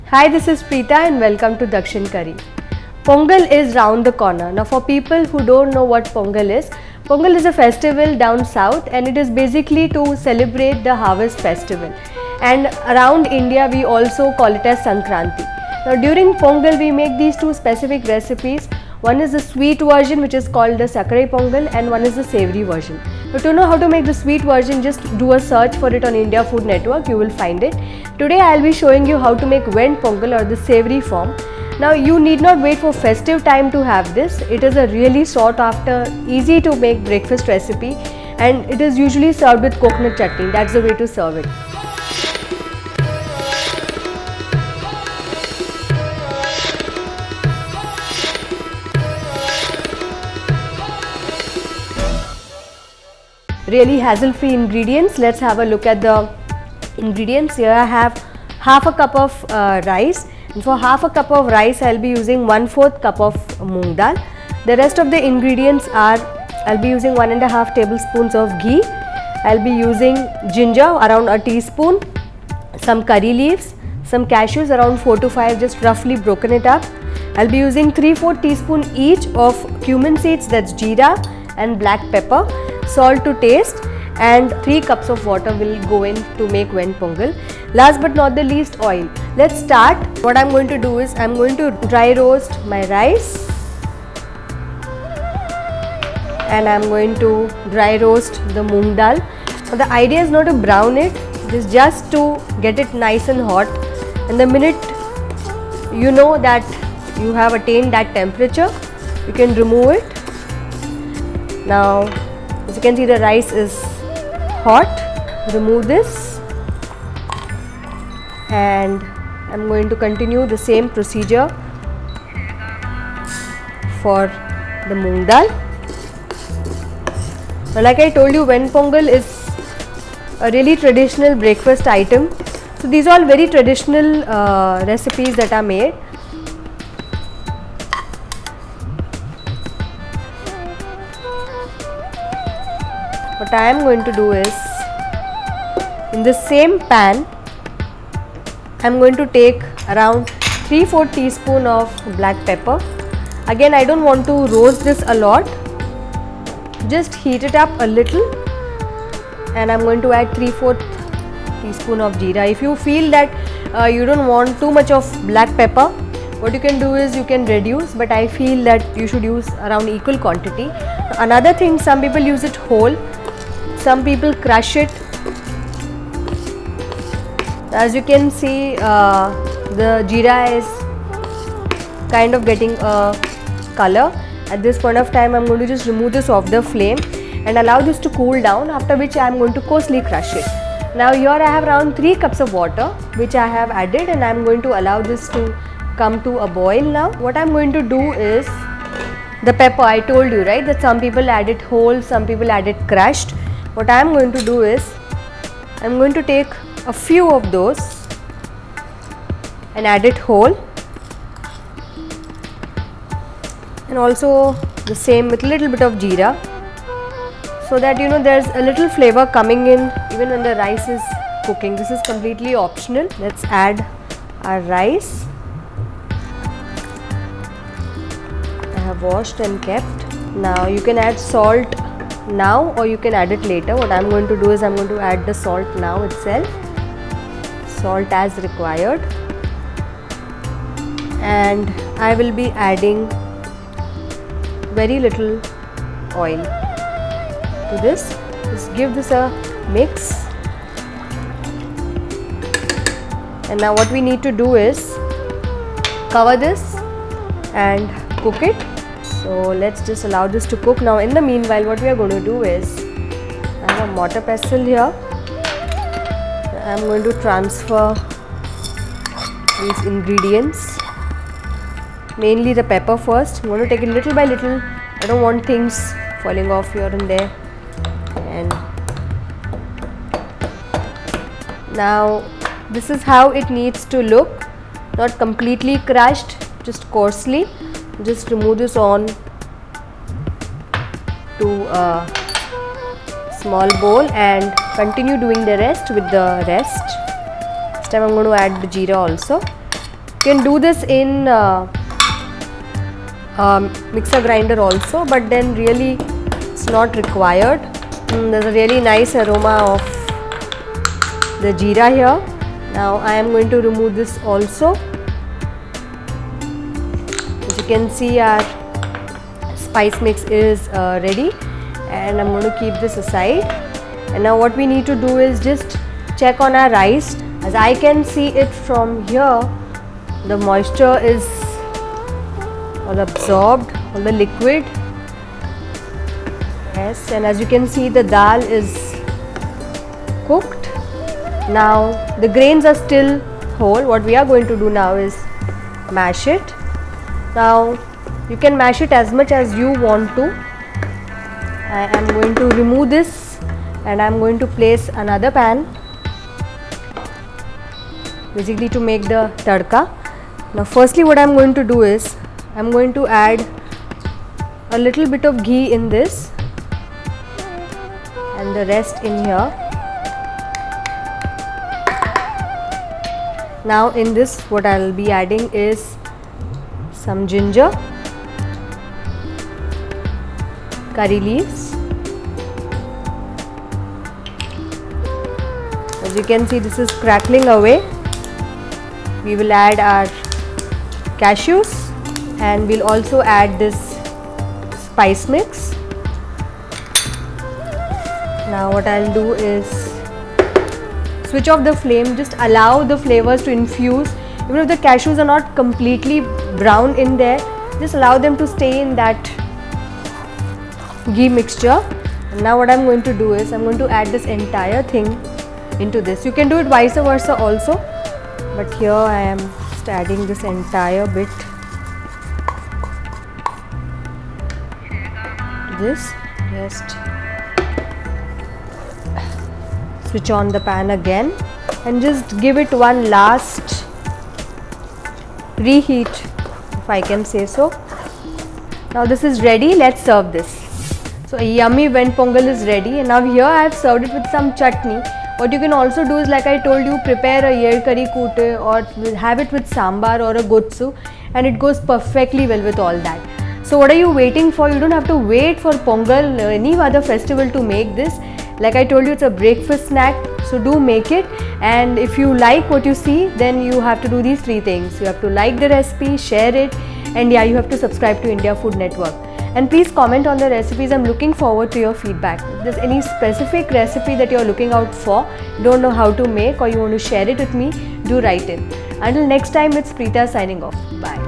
Hi, this is Preetha and welcome to Dakshin Curry. Pongal is round the corner. Now for people who don't know what Pongal is a festival down south and it is basically to celebrate the harvest festival. And around India we also call it as Sankranti. Now during Pongal we make these two specific recipes. One is the sweet version which is called the Sakrai Pongal and one is the savoury version. Now to know how to make the sweet version, just do a search for it on India Food Network, you will find it. Today I will be showing you how to make Ven Pongal or the savoury form. Now you need not wait for festive time to have this. It is a really sought after, easy to make breakfast recipe and it is usually served with coconut chutney. That's the way to serve it. Really hassle-free ingredients. Let's have a look at the ingredients. Here I have half a cup of rice, and for half a cup of rice I'll be using 1/4 cup of moong dal. The rest of the ingredients are, I'll be using 1.5 tablespoons of ghee, I'll be using ginger around a teaspoon, some curry leaves, some cashews around 4 to 5, just roughly broken it up. I'll be using 3/4 teaspoon each of cumin seeds, that's jeera, and black pepper, salt to taste, and 3 cups of water will go in to make Ven Pongal. Last but not the least, oil. Let's start. What I'm going to do is I'm going to dry roast my rice and I'm going to dry roast the moong dal. So the idea is not to brown it, it is just to get it nice and hot, and the minute you know that you have attained that temperature, you can remove it. Now as you can see, the rice is hot. Remove this and I'm going to continue the same procedure for the moong dal. Now like I told you, Ven Pongal is a really traditional breakfast item. So these are all very traditional recipes that are made. What I am going to do is, in the same pan, I am going to take around 3/4 teaspoon of black pepper. Again, I don't want to roast this a lot, just heat it up a little, and I am going to add 3/4 teaspoon of jeera. If you feel that you don't want too much of black pepper, what you can do is you can reduce, but I feel that you should use around equal quantity. Another thing, some people use it whole, some people crush it. As you can see, the jeera is kind of getting a color. At this point of time, I'm going to just remove this off the flame and allow this to cool down, after which I'm going to coarsely crush it. Now here I have around 3 cups of water which I have added, and I'm going to allow this to come to a boil now. What I'm going to do is, the pepper, I told you right that some people add it whole, some people add it crushed. What I am going to do is, I am going to take a few of those and add it whole, and also the same with a little bit of jeera, so that you know there's a little flavor coming in even when the rice is cooking. This is completely optional. Let's add our rice. I have washed and kept. Now you can add salt now or you can add it later. What I'm going to do is I'm going to add the salt now itself, salt as required, and I will be adding very little oil to this. Just give this a mix, and now what we need to do is cover this and cook it. So let's just allow this to cook. Now in the meanwhile, what we are going to do is, I have a mortar pestle here. I am going to transfer these ingredients, mainly the pepper first. I'm going to take it little by little. I don't want things falling off here and there. And now this is how it needs to look, not completely crushed, just coarsely. Just remove this on to a small bowl and continue doing the rest with the rest. This time I'm going to add the jeera also. can do this in mixer grinder also, but then really it's not required. There's a really nice aroma of the jeera here. Now I am going to remove this also. As you can see, our spice mix is ready, and I'm going to keep this aside. And now what we need to do is just check on our rice. As I can see it from here, the moisture is all absorbed, all the liquid. Yes, and as you can see, the dal is cooked. Now the grains are still whole. What we are going to do now is mash it. Now you can mash it as much as you want to. I am going to remove this and I am going to place another pan, basically to make the tadka. Now firstly what I am going to do is I am going to add a little bit of ghee in this and the rest in here. Now in this what I will be adding is some ginger, curry leaves. As you can see, this is crackling away. We will add our cashews and we'll also add this spice mix. Now what I'll do is switch off the flame, just allow the flavors to infuse. Even if the cashews are not completely brown in there, just allow them to stay in that ghee mixture. And now what I'm going to do is I'm going to add this entire thing into this. You can do it vice versa also, but here I am just adding this entire bit to this. Just switch on the pan again and just give it one last reheat, if I can say so. Now this is ready. Let's serve this. So a yummy Ven Pongal is ready, and now here I have served it with some chutney. What you can also do is, like I told you, prepare a yer curry kute or have it with sambar or a gotsu, and it goes perfectly well with all that. So what are you waiting for? You don't have to wait for Pongal or any other festival to make this. Like I told you, it's a breakfast snack, so do make it. And if you like what you see, then you have to do these three things. You have to like the recipe, share it, and yeah, you have to subscribe to India Food Network. And please comment on the recipes. I'm looking forward to your feedback. If there's any specific recipe that you're looking out for, don't know how to make, or you want to share it with me, do write in. Until next time, it's Preetha signing off. Bye.